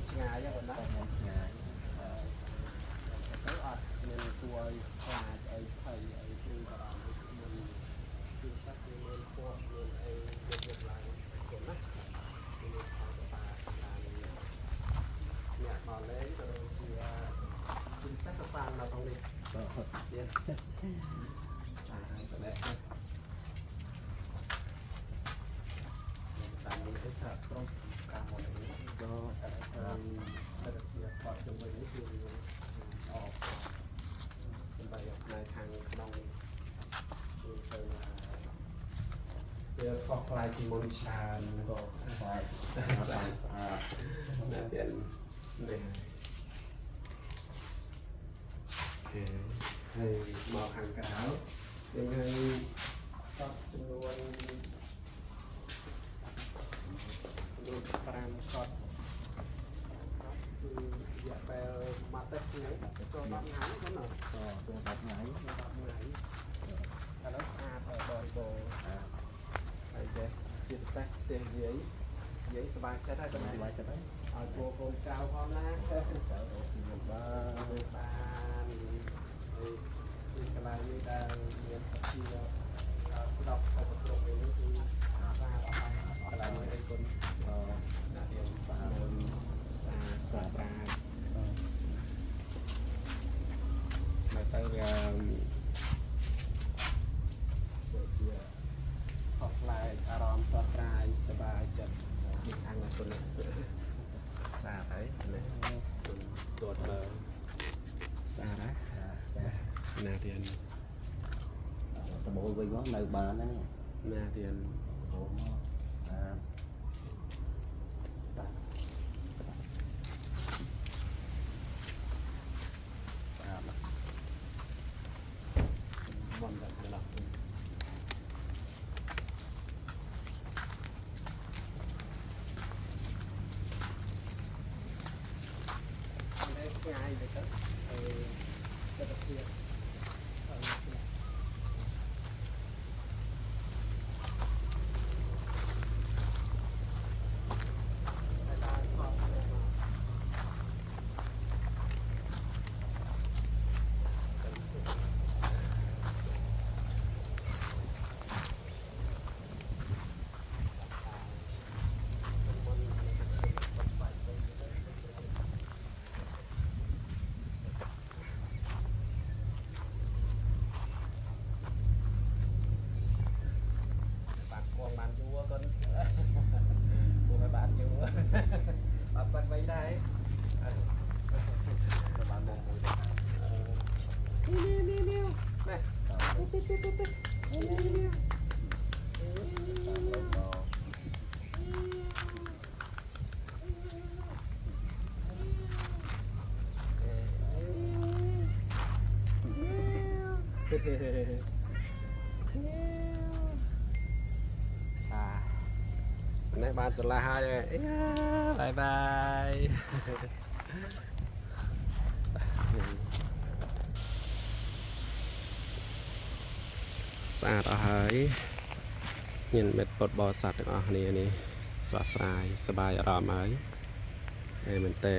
ឆ្ងាយហ្នឹងណាឆ្ងាយទៅអត់មានគួរខ្លាចអីភ័យអីព្រួយបារម្ភមុនគឺសាច់មានពណ៌មានអីយកឡើងខ្លួនណាមានខោតាសម្រាប់អ្នកមកលេងក៏ដូចជាពិសេសក៏សាងនៅក្នុងនេះទៀតសាងតែតែតាមនេះគឺសាត្រង់តាមមកនេះក៏តែជាផតជុំវិញនេះគឺអបសម្រាប់នៅខាងក្នុងគឺទៅវាខុសខ្លាយពីមុនច្រើនក៏ខ្លាយស្អាតណាស់ទៀតនេះអូខេហើយមកខាងក្រៅយើងឲ្យតបចំនួន5កត់គឺរយៈពេលមួយទឹកនេះចូល10ថ្ងៃហ្នឹងណាចូល10ថ្ងៃឥឡូវស្អាតហើយបរិបូរណ៍ហើយចេះជាពិសេសផ្ទះយាយសប្បាយចិត្តហើយសប្បាយចិត្តហើយឲ្យពួកកូនចៅផងណាចៅអូពីបានហើយកន្លែងនេះដែលមានសភាស្ដាប់ខុសគ្រប់នេះគឺស្អាតអស់ហើយកន្លែងនេះឯងគុណណាស់យើងបានស្អាតស្អាតមកទៅវាខុសប្លែកអារម្មណ៍ស្រស់ស្រាយសប្បាយចិត្តពីខាងណាគុណស្អាតហើយណាតួតមើលស្អាតហើយណាទៀតតបូលវិញមកនៅបានហ្នឹងណាទៀតអូមកមិនដល់ទេឡើយឆ្ងាយទៅទៅទៀតបានយូរគាត់ពួកឲ្យបានយូរអត់សឹកវិញដែរបានមកមួយនេះនេះណែនេះបានស្រឡះហើយបាយបាយស្អាតអស់ហើយមានមិត្តពុតបរិស័ទទាំងអស់គ្នានេះស្រស់ស្រាយសប្បាយអារម្មណ៍ហើយមែនតើ